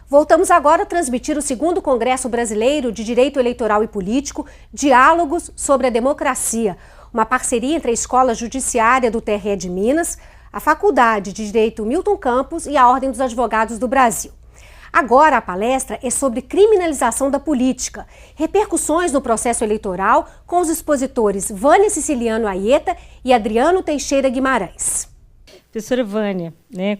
Voltamos agora a transmitir o 2º Congresso Brasileiro de Direito Eleitoral e Político, Diálogos sobre a Democracia, uma parceria entre a Escola Judiciária do TRE de Minas, a Faculdade de Direito Milton Campos e a Ordem dos Advogados do Brasil. Agora a palestra é sobre criminalização da política, repercussões no processo eleitoral, com os expositores Vânia Siciliano Aieta e Adriano Teixeira Guimarães. Professora Vânia,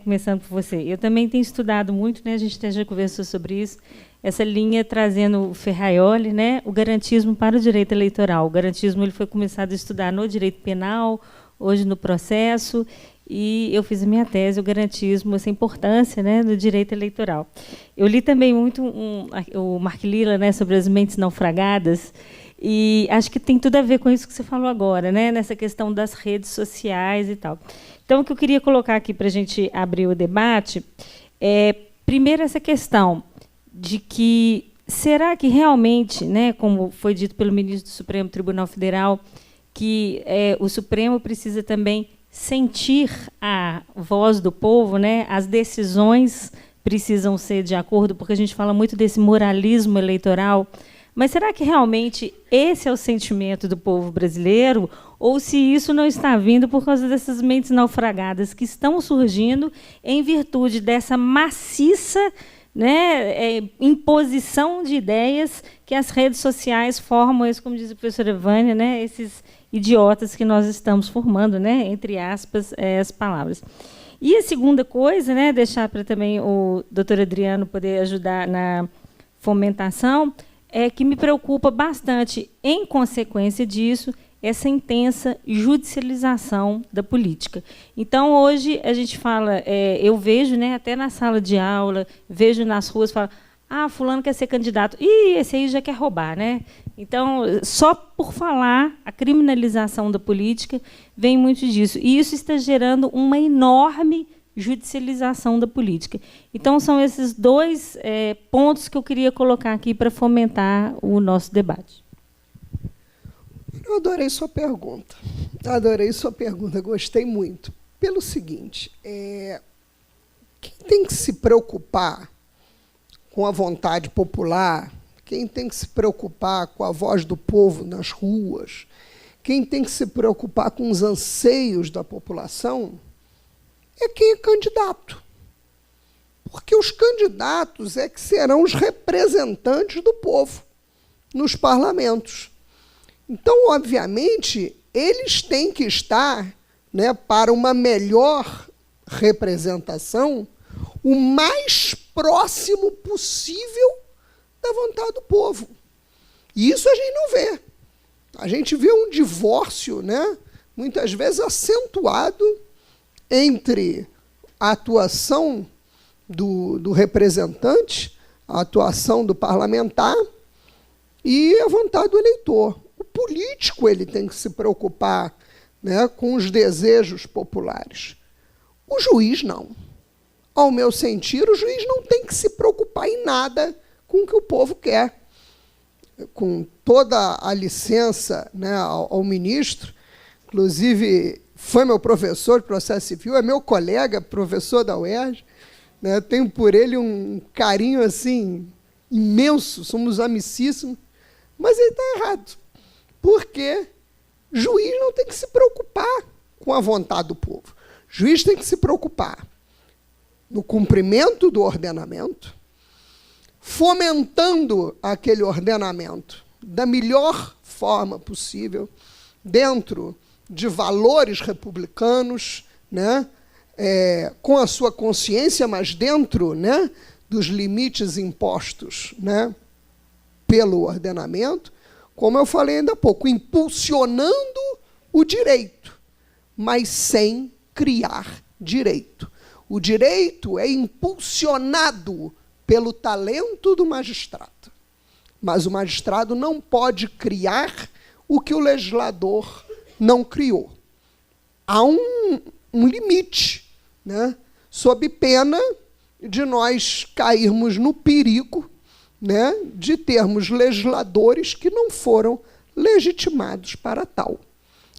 começando por você, eu também tenho estudado muito, a gente já conversou sobre isso, essa linha trazendo o Ferraioli, o garantismo para o direito eleitoral. O garantismo ele foi começado a estudar no direito penal, hoje no processo, e eu fiz a minha tese, o garantismo, essa importância no direito eleitoral. Eu li também muito o Mark Lilla, sobre as mentes naufragadas, e acho que tem tudo a ver com isso que você falou agora, nessa questão das redes sociais e tal. Então, o que eu queria colocar aqui para a gente abrir o debate é, primeiro, essa questão de que, será que realmente, como foi dito pelo ministro do Supremo Tribunal Federal, que o Supremo precisa também sentir a voz do povo, as decisões precisam ser de acordo, porque a gente fala muito desse moralismo eleitoral, mas será que realmente esse é o sentimento do povo brasileiro? Ou se isso não está vindo por causa dessas mentes naufragadas que estão surgindo em virtude dessa maciça imposição de ideias que as redes sociais formam, como diz a professora Vânia, esses idiotas que nós estamos formando, entre aspas, as palavras. E a segunda coisa, deixar para também o doutor Adriano poder ajudar na fomentação, é que me preocupa bastante, em consequência disso, essa intensa judicialização da política. Então, hoje, a gente fala, eu vejo, até na sala de aula, vejo nas ruas, fala, fulano quer ser candidato, e esse aí já quer roubar. Então, só por falar, a criminalização da política vem muito disso. E isso está gerando uma enorme judicialização da política. Então, são esses dois pontos que eu queria colocar aqui para fomentar o nosso debate. Eu adorei sua pergunta. Gostei muito. Pelo seguinte, quem tem que se preocupar com a vontade popular, quem tem que se preocupar com a voz do povo nas ruas, quem tem que se preocupar com os anseios da população, é quem é candidato. Porque os candidatos é que serão os representantes do povo nos parlamentos. Então, obviamente, eles têm que estar, para uma melhor representação, o mais próximo possível da vontade do povo. E isso a gente não vê. A gente vê um divórcio, muitas vezes acentuado, entre a atuação do representante, a atuação do parlamentar e a vontade do eleitor. O político ele tem que se preocupar com os desejos populares. O juiz não. Ao meu sentir, o juiz não tem que se preocupar em nada com o que o povo quer. Com toda a licença ao ministro, inclusive foi meu professor de processo civil, é meu colega, professor da UERJ, tenho por ele um carinho assim imenso, somos amicíssimos, mas ele está errado, porque juiz não tem que se preocupar com a vontade do povo. Juiz tem que se preocupar no cumprimento do ordenamento, fomentando aquele ordenamento da melhor forma possível, dentro de valores republicanos, com a sua consciência, mas dentro dos limites impostos pelo ordenamento, como eu falei ainda há pouco, impulsionando o direito, mas sem criar direito. O direito é impulsionado pelo talento do magistrado, mas o magistrado não pode criar o que o legislador não criou. Há um limite, sob pena de nós cairmos no perigo de termos legisladores que não foram legitimados para tal.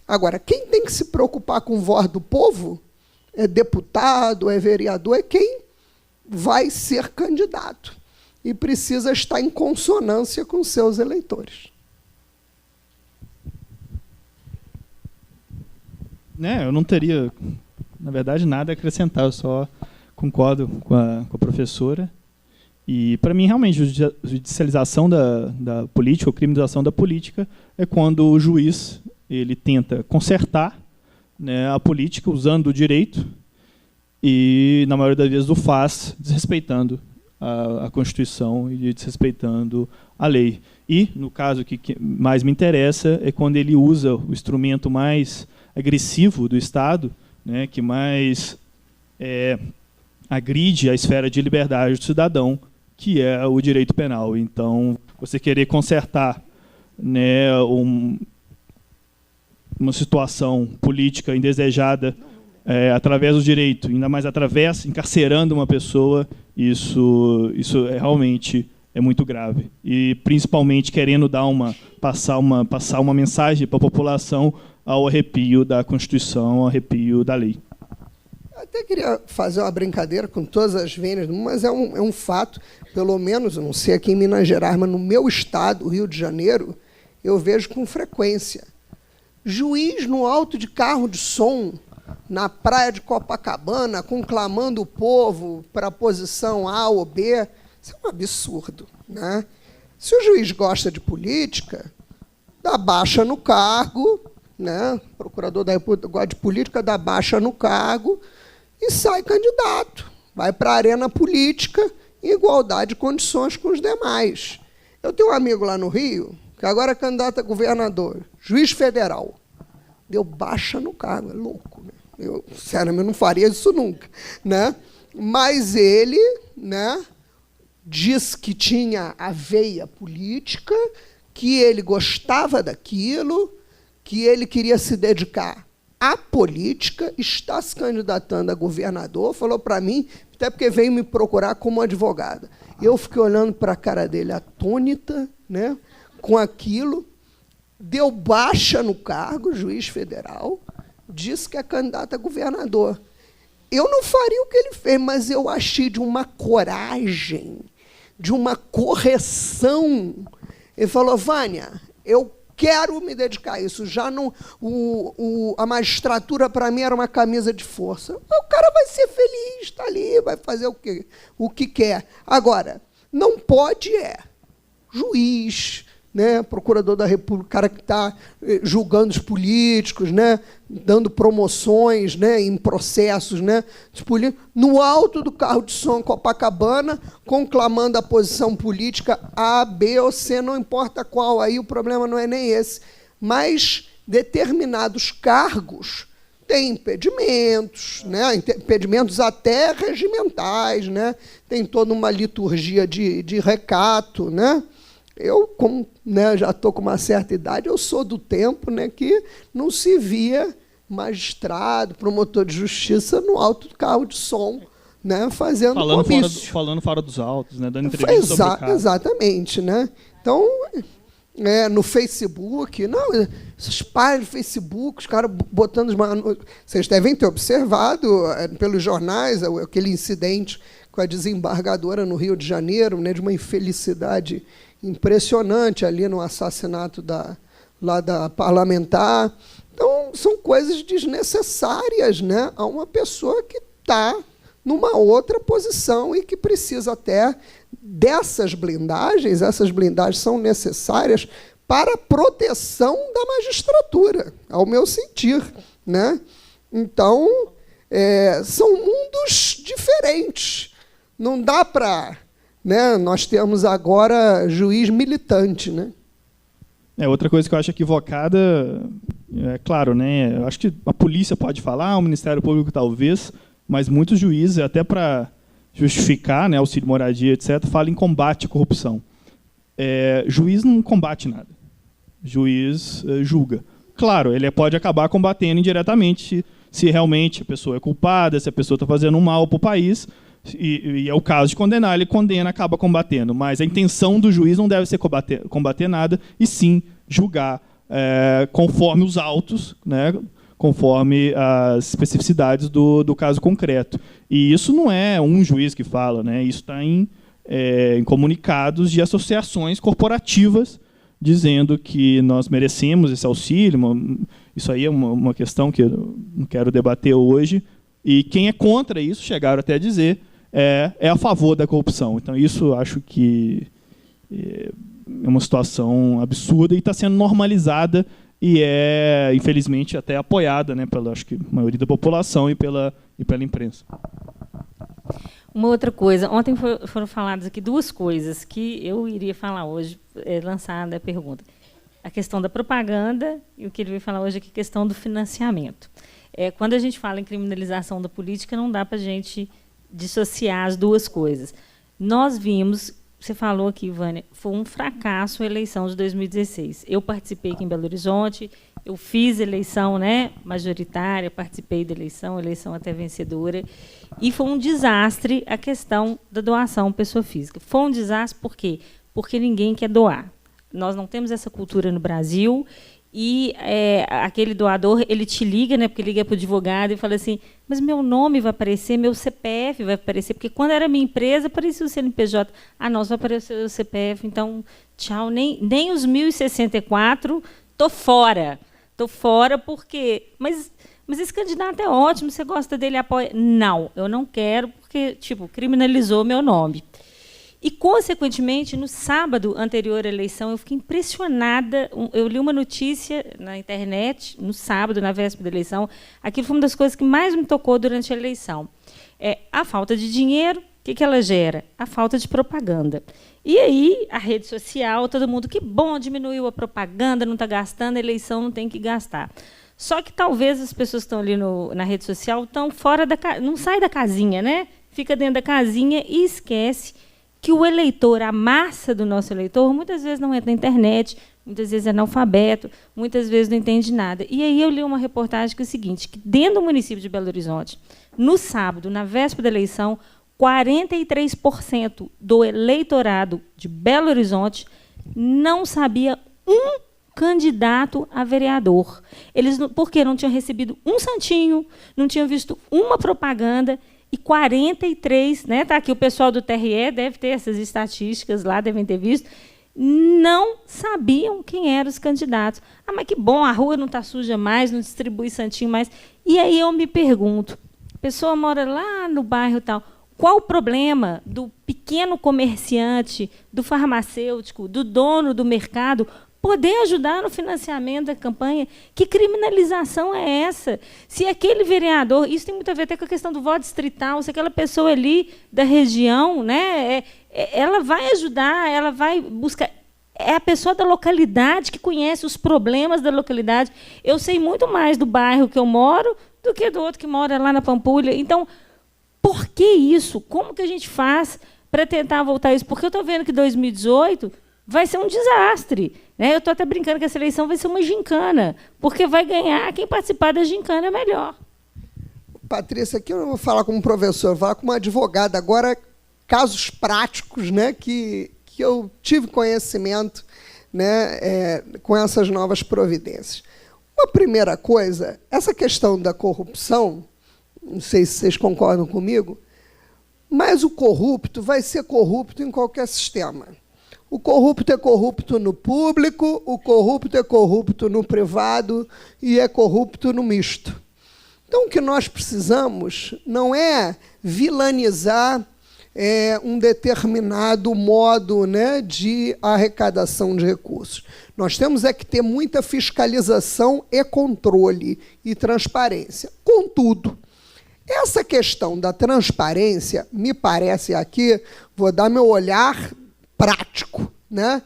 Agora, quem tem que se preocupar com voz do povo é deputado, é vereador, é quem vai ser candidato. e precisa estar em consonância com seus eleitores. Eu não teria, na verdade, nada a acrescentar, eu só concordo com a professora. E, para mim, realmente, a judicialização da política, ou criminalização da política, é quando o juiz ele tenta consertar, né, a política usando o direito e, na maioria das vezes, o faz desrespeitando a Constituição e desrespeitando a lei. E, no caso que mais me interessa, é quando ele usa o instrumento mais agressivo do Estado, né, que mais agride a esfera de liberdade do cidadão, que é o direito penal. Então, você querer consertar, né, uma situação política indesejada através do direito, ainda mais encarcerando uma pessoa, isso realmente é muito grave. E, principalmente, querendo passar uma mensagem para a população ao arrepio da Constituição, ao arrepio da lei. Eu até queria fazer uma brincadeira com todas as vênias, mas é um fato, pelo menos, eu não sei aqui em Minas Gerais, mas no meu estado, o Rio de Janeiro, eu vejo com frequência. Juiz no alto de carro de som, na praia de Copacabana, conclamando o povo para a posição A ou B. Isso é um absurdo, né? Se o juiz gosta de política, dá baixa no cargo, né? O procurador da República gosta de política, dá baixa no cargo e sai candidato. Vai para a arena política em igualdade de condições com os demais. Eu tenho um amigo lá no Rio, que agora é candidato a governador, juiz federal. Deu baixa no cargo, é louco, né? Eu, sinceramente, não faria isso nunca, né? Mas ele, né, diz que tinha a veia política, que ele gostava daquilo, que ele queria se dedicar à política, está se candidatando a governador, falou para mim, até porque veio me procurar como advogada. Eu fiquei olhando para a cara dele atônita, né, com aquilo, deu baixa no cargo, juiz federal, disse que é candidato a governador. Eu não faria o que ele fez, mas eu achei de uma coragem, de uma correção. Ele falou, Vânia, eu quero me dedicar a isso. Já não, a magistratura, para mim, era uma camisa de força. O cara vai ser feliz, está ali, vai fazer o que quer. Agora, não pode juiz, né, procurador da República, cara que está julgando os políticos, né, dando promoções, né, em processos, né, no alto do carro de som Copacabana, conclamando a posição política A, B ou C, não importa qual, aí o problema não é nem esse. Mas determinados cargos têm impedimentos, né, impedimentos até regimentais, né, tem toda uma liturgia de recato, né. Eu, como, né, já estou com uma certa idade, eu sou do tempo, né, que não se via magistrado, promotor de justiça no alto do carro de som, né, fazendo comício. Falando fora dos autos, né, dando entrevista sobre o caso. Exatamente. Né? Então, no Facebook, não, esses páginas do Facebook, os caras botando... Vocês devem ter observado pelos jornais aquele incidente com a desembargadora no Rio de Janeiro, né, de uma infelicidade impressionante ali no assassinato lá da parlamentar. Então, são coisas desnecessárias, né, a uma pessoa que está numa outra posição e que precisa até dessas blindagens. Essas blindagens são necessárias para a proteção da magistratura, ao meu sentir, né? Então, são mundos diferentes. Não dá para... Né? Nós temos agora juiz militante, né? Outra coisa que eu acho equivocada, claro, né? Eu acho que a polícia pode falar, o Ministério Público talvez, mas muitos juízes, até para justificar, né, auxílio moradia, etc., falam em combate à corrupção. Juiz não combate nada. Juiz julga. Claro, ele pode acabar combatendo indiretamente se realmente a pessoa é culpada, se a pessoa está fazendo um mal para o país. E é o caso de condenar, ele condena, acaba combatendo. Mas a intenção do juiz não deve ser combater nada, e sim julgar conforme os autos, né, conforme as especificidades do caso concreto. E isso não é um juiz que fala, né, isso está em em comunicados de associações corporativas dizendo que nós merecemos esse auxílio. Isso aí é uma questão que eu não quero debater hoje. E quem é contra isso, chegaram até a dizer, é a favor da corrupção. Então, isso acho que é uma situação absurda e está sendo normalizada e é, infelizmente, até apoiada, né, pela, acho que, maioria da população e pela imprensa. Uma outra coisa, ontem foram faladas aqui duas coisas que eu iria falar hoje, lançada a pergunta. A questão da propaganda e o que ele veio falar hoje aqui, a questão do financiamento. Quando a gente fala em criminalização da política, não dá para a gente dissociar as duas coisas. Nós vimos, você falou aqui, Vânia, foi um fracasso a eleição de 2016. Eu participei aqui em Belo Horizonte, eu fiz eleição, né, majoritária, participei da eleição até vencedora, e foi um desastre a questão da doação pessoa física. Foi um desastre por quê? Porque ninguém quer doar. Nós não temos essa cultura no Brasil, e aquele doador, ele te liga, né, porque liga para o advogado e fala assim, mas meu nome vai aparecer, meu CPF vai aparecer, porque quando era minha empresa, aparecia o CNPJ. Ah, não, vai aparecer o CPF, então, tchau, nem os 1064, estou fora. Estou fora porque... Mas esse candidato é ótimo, você gosta dele, apoia... Não, eu não quero, porque, tipo, criminalizou meu nome. E, consequentemente, no sábado anterior à eleição, eu fiquei impressionada. Eu li uma notícia na internet, no sábado, na véspera da eleição. Aquilo foi uma das coisas que mais me tocou durante a eleição. A falta de dinheiro, o que ela gera? A falta de propaganda. E aí, a rede social, todo mundo, que bom, diminuiu a propaganda, não está gastando, a eleição não tem que gastar. Só que talvez as pessoas que estão ali na rede social estão fora da casa, não sai da casinha, né? Fica dentro da casinha e esquece que o eleitor, a massa do nosso eleitor, muitas vezes não entra na internet, muitas vezes é analfabeto, muitas vezes não entende nada. E aí eu li uma reportagem que é o seguinte, que dentro do município de Belo Horizonte, no sábado, na véspera da eleição, 43% do eleitorado de Belo Horizonte não sabia um candidato a vereador. Eles, porque não tinham recebido um santinho, não tinham visto uma propaganda, e 43, né, tá aqui o pessoal do TRE deve ter essas estatísticas lá, devem ter visto, não sabiam quem eram os candidatos. Ah, mas que bom, a rua não está suja mais, não distribui santinho mais. E aí eu me pergunto, a pessoa mora lá no bairro tal, qual o problema do pequeno comerciante, do farmacêutico, do dono do mercado poder ajudar no financiamento da campanha? Que criminalização é essa? Se aquele vereador, isso tem muito a ver até com a questão do voto distrital, se aquela pessoa ali da região, né, ela vai ajudar, ela vai buscar... É a pessoa da localidade que conhece os problemas da localidade. Eu sei muito mais do bairro que eu moro do que do outro que mora lá na Pampulha. Então, por que isso? Como que a gente faz para tentar voltar isso? Porque eu estou vendo que 2018 vai ser um desastre, né? Eu estou até brincando que essa eleição vai ser uma gincana, porque vai ganhar quem participar da gincana melhor. Patrícia, aqui eu não vou falar como professor, vou falar como advogada. Agora, casos práticos, né, que eu tive conhecimento, né, com essas novas providências. Uma primeira coisa, essa questão da corrupção, não sei se vocês concordam comigo, mas o corrupto vai ser corrupto em qualquer sistema. O corrupto é corrupto no público, o corrupto é corrupto no privado e é corrupto no misto. Então, o que nós precisamos não é vilanizar um determinado modo, né, de arrecadação de recursos. Nós temos que ter muita fiscalização e controle e transparência. Contudo, essa questão da transparência, me parece aqui, vou dar meu olhar prático, né,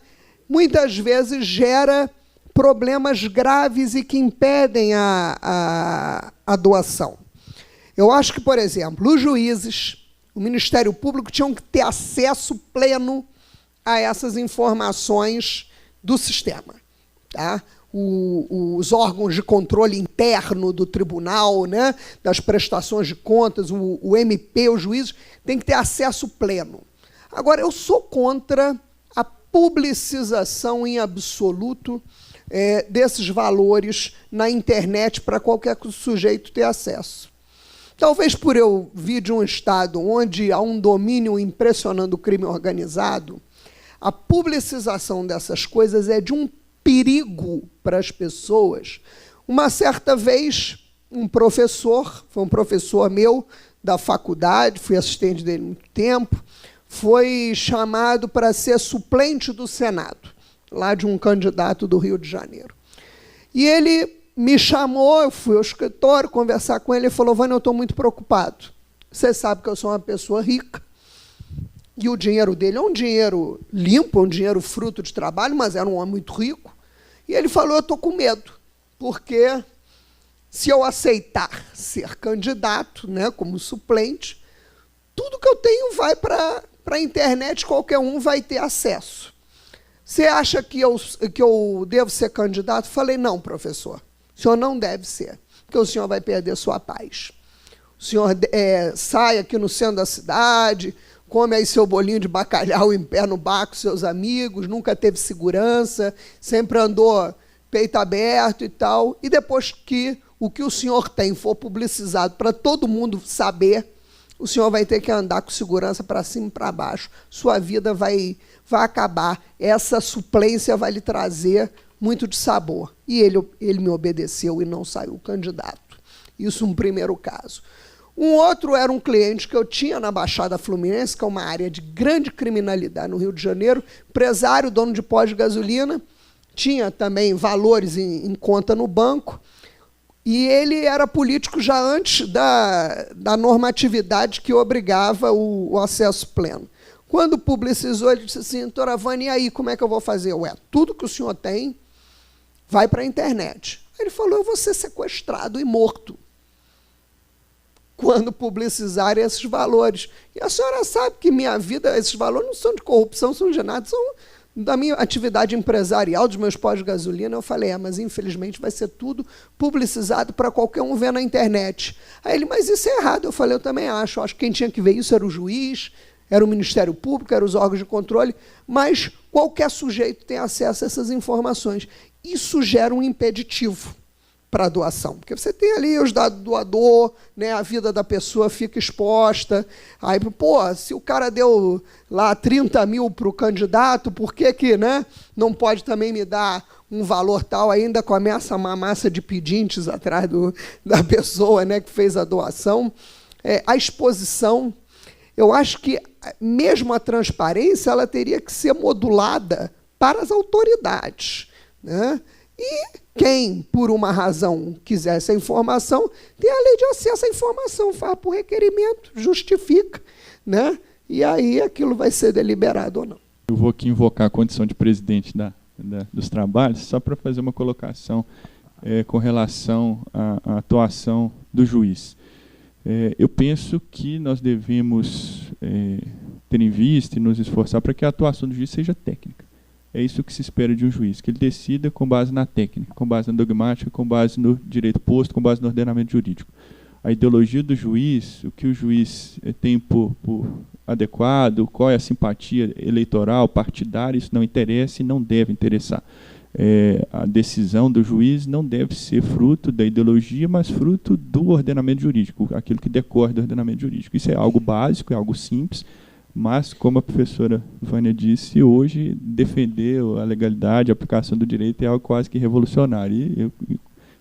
muitas vezes gera problemas graves e que impedem a doação. Eu acho que, por exemplo, os juízes, o Ministério Público tinham que ter acesso pleno a essas informações do sistema. Tá? Os órgãos de controle interno do tribunal, né, das prestações de contas, o MP, os juízes, têm que ter acesso pleno. Agora, eu sou contra a publicização em absoluto desses valores na internet para qualquer sujeito ter acesso. talvez por eu vir de um estado onde há um domínio impressionante do crime organizado, a publicização dessas coisas é de um perigo para as pessoas. Uma certa vez, foi um professor meu da faculdade, fui assistente dele há muito tempo, foi chamado para ser suplente do Senado, lá de um candidato do Rio de Janeiro. E ele me chamou, eu fui ao escritório conversar com ele, ele falou: Vânia, eu estou muito preocupado. Você sabe que eu sou uma pessoa rica, e o dinheiro dele é um dinheiro limpo, um dinheiro fruto de trabalho, mas era um homem muito rico. E ele falou: eu estou com medo, porque se eu aceitar ser candidato, né, como suplente, tudo que eu tenho vai para a internet, qualquer um vai ter acesso. Você acha que eu devo ser candidato? Falei: não, professor, o senhor não deve ser, porque o senhor vai perder sua paz. O senhor sai aqui no centro da cidade, come aí seu bolinho de bacalhau em pé no bar com seus amigos, nunca teve segurança, sempre andou peito aberto e tal, e depois que o que o senhor tem for publicizado para todo mundo saber, o senhor vai ter que andar com segurança para cima e para baixo. Sua vida vai acabar. Essa suplência vai lhe trazer muito de sabor. E ele me obedeceu e não saiu candidato. Isso um primeiro caso. Um outro era um cliente que eu tinha na Baixada Fluminense, que é uma área de grande criminalidade no Rio de Janeiro, empresário, dono de pós de gasolina, tinha também valores em conta no banco, e ele era político já antes da normatividade que obrigava o acesso pleno. Quando publicizou, ele disse assim: doutora Vânia, e aí, como é que eu vou fazer? Ué, tudo que o senhor tem vai para a internet. Ele falou: eu vou ser sequestrado e morto quando publicizarem esses valores. E a senhora sabe que minha vida, esses valores não são de corrupção, são de nada, são da minha atividade empresarial, dos meus pós de gasolina. Eu falei: mas infelizmente vai ser tudo publicizado para qualquer um ver na internet. Aí ele: mas isso é errado. Eu falei: eu também acho. Eu acho que quem tinha que ver isso era o juiz, era o Ministério Público, eram os órgãos de controle, mas qualquer sujeito tem acesso a essas informações. Isso gera um impeditivo para a doação, porque você tem ali os dados do doador, né, a vida da pessoa fica exposta. Aí, se o cara deu lá 30 mil para o candidato, por que, né, não pode também me dar um valor tal? Ainda começa uma massa de pedintes atrás da pessoa, né, que fez a doação. A exposição, eu acho que mesmo a transparência ela teria que ser modulada para as autoridades, né? E quem, por uma razão, quiser essa informação, tem a lei de acesso à informação, faz por requerimento, justifica, né? E aí aquilo vai ser deliberado ou não. Eu vou aqui invocar a condição de presidente dos trabalhos, só para fazer uma colocação com relação à atuação do juiz. Eu penso que nós devemos ter em vista e nos esforçar para que a atuação do juiz seja técnica. É isso que se espera de um juiz, que ele decida com base na técnica, com base na dogmática, com base no direito posto, com base no ordenamento jurídico. A ideologia do juiz, o que o juiz tem por adequado, qual é a simpatia eleitoral, partidária, isso não interessa e não deve interessar. A decisão do juiz não deve ser fruto da ideologia, mas fruto do ordenamento jurídico, aquilo que decorre do ordenamento jurídico. Isso é algo básico, é algo simples, mas, como a professora Vânia disse, hoje defender a legalidade, a aplicação do direito é algo quase que revolucionário. E eu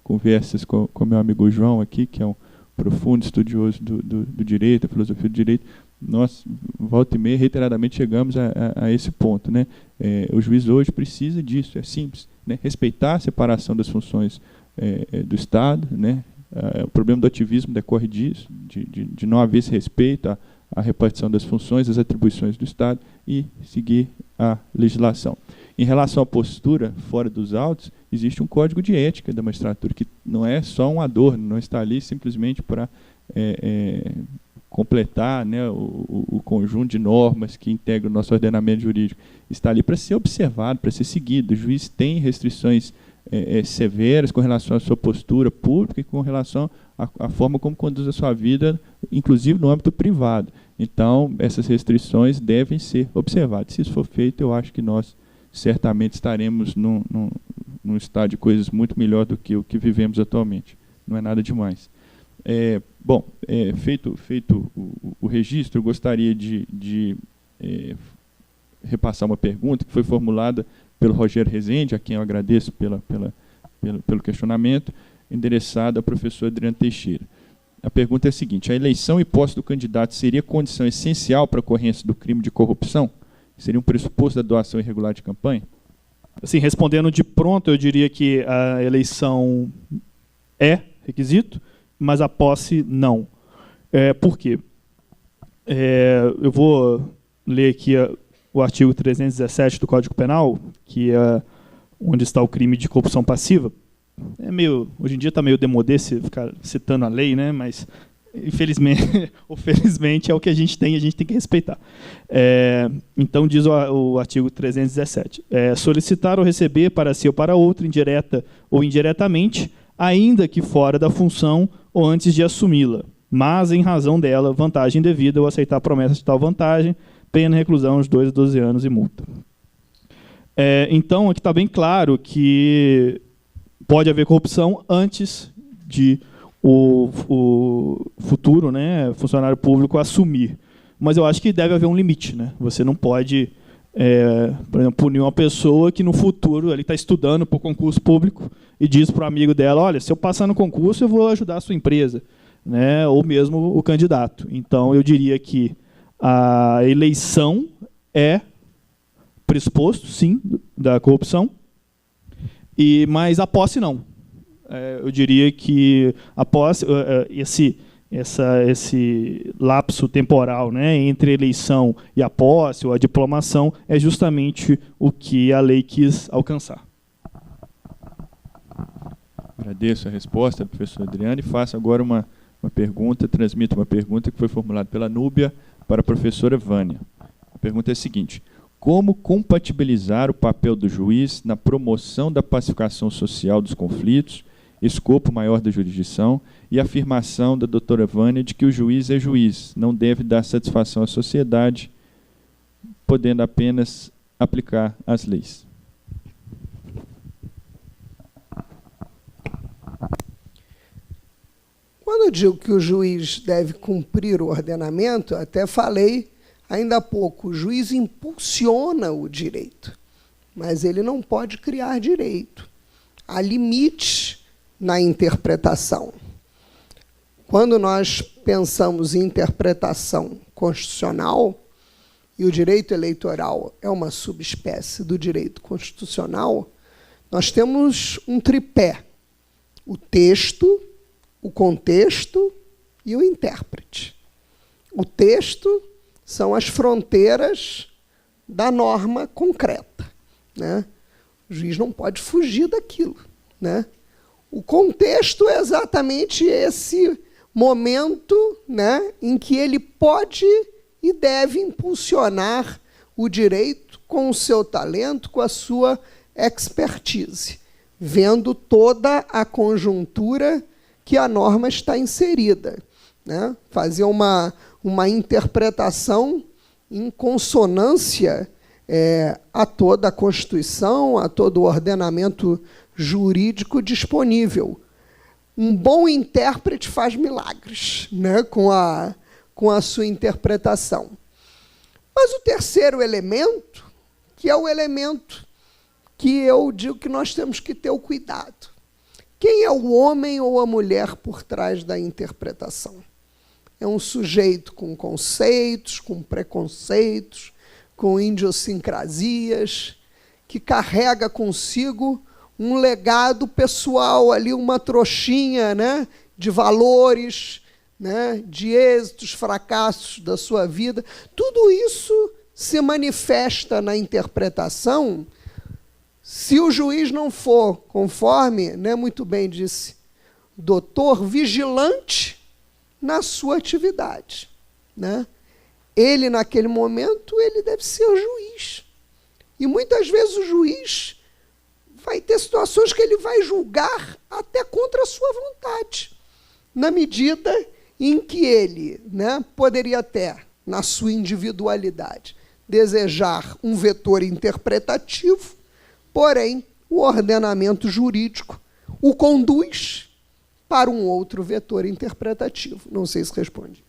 conversas com meu amigo João aqui, que é um profundo estudioso do direito, da filosofia do direito, nós, volta e meia, reiteradamente chegamos a esse ponto, né? O juiz hoje precisa disso, é simples, né? Respeitar a separação das funções do Estado, né? O problema do ativismo decorre disso, de não haver esse respeito a repartição das funções, as atribuições do Estado e seguir a legislação. Em relação à postura fora dos autos, existe um código de ética da magistratura, que não é só um adorno, não está ali simplesmente para completar, né, o conjunto de normas que integram o nosso ordenamento jurídico. Está ali para ser observado, para ser seguido. O juiz tem restrições severas com relação à sua postura pública e com relação à forma como conduz a sua vida, inclusive no âmbito privado. Então, essas restrições devem ser observadas. Se isso for feito, eu acho que nós certamente estaremos num estado de coisas muito melhor do que o que vivemos atualmente. Não é nada demais. Feito o registro, eu gostaria de repassar uma pergunta que foi formulada pelo Rogério Rezende, a quem eu agradeço pelo questionamento, endereçada ao professor Adriano Teixeira. A pergunta é a seguinte: a eleição e posse do candidato seria condição essencial para a ocorrência do crime de corrupção? Seria um pressuposto da doação irregular de campanha? Assim, respondendo de pronto, eu diria que a eleição é requisito, mas a posse não. Por quê? Eu vou ler aqui o artigo 317 do Código Penal, que é onde está o crime de corrupção passiva. Hoje em dia está meio demodê ficar citando a lei, né? Mas, infelizmente, ou felizmente, é o que a gente tem que respeitar. Então, diz o artigo 317. Solicitar ou receber para si ou para outro, indireta ou indiretamente, ainda que fora da função ou antes de assumi-la, mas, em razão dela, vantagem devida ou aceitar a promessa de tal vantagem, pena reclusão de 2 a 12 anos e multa. Então, aqui está bem claro que pode haver corrupção antes de o futuro, né, funcionário público assumir. Mas eu acho que deve haver um limite, né? Você não pode, por exemplo, punir uma pessoa que no futuro ele está estudando para o concurso público e diz para o amigo dela: olha, se eu passar no concurso, eu vou ajudar a sua empresa, né? Ou mesmo o candidato. Então, eu diria que a eleição é pressuposto, sim, da corrupção, mas a posse não. Eu diria que a posse, esse lapso temporal, né, entre a eleição e a posse ou a diplomação é justamente o que a lei quis alcançar. Agradeço a resposta, professor Adriano, e faço agora transmito uma pergunta que foi formulada pela Núbia para a professora Vânia. A pergunta é a seguinte: como compatibilizar o papel do juiz na promoção da pacificação social dos conflitos, escopo maior da jurisdição, e a afirmação da doutora Vânia de que o juiz é juiz, não deve dar satisfação à sociedade, podendo apenas aplicar as leis? Quando eu digo que o juiz deve cumprir o ordenamento, até falei ainda há pouco, o juiz impulsiona o direito, mas ele não pode criar direito. Há limite na interpretação. Quando nós pensamos em interpretação constitucional, e o direito eleitoral é uma subespécie do direito constitucional, nós temos um tripé: o texto, o contexto e o intérprete. O texto são as fronteiras da norma concreta, né? O juiz não pode fugir daquilo, né? O contexto é exatamente esse momento, né, em que ele pode e deve impulsionar o direito com o seu talento, com a sua expertise, vendo toda a conjuntura que a norma está inserida, né? Fazer uma interpretação em consonância a toda a Constituição, a todo o ordenamento jurídico disponível. Um bom intérprete faz milagres, né, com a sua interpretação. Mas o terceiro elemento, que é o elemento que eu digo que nós temos que ter o cuidado. Quem é o homem ou a mulher por trás da interpretação? É um sujeito com conceitos, com preconceitos, com idiosincrasias, que carrega consigo um legado pessoal, ali, uma trouxinha, né, de valores, né, de êxitos, fracassos da sua vida. Tudo isso se manifesta na interpretação se o juiz não for, conforme, né, muito bem disse o doutor, vigilante na sua atividade, né? Ele, naquele momento, ele deve ser o juiz. E, muitas vezes, o juiz vai ter situações que ele vai julgar até contra a sua vontade, na medida em que ele, né, poderia até, na sua individualidade, desejar um vetor interpretativo, porém, o ordenamento jurídico o conduz para um outro vetor interpretativo. Não sei se responde.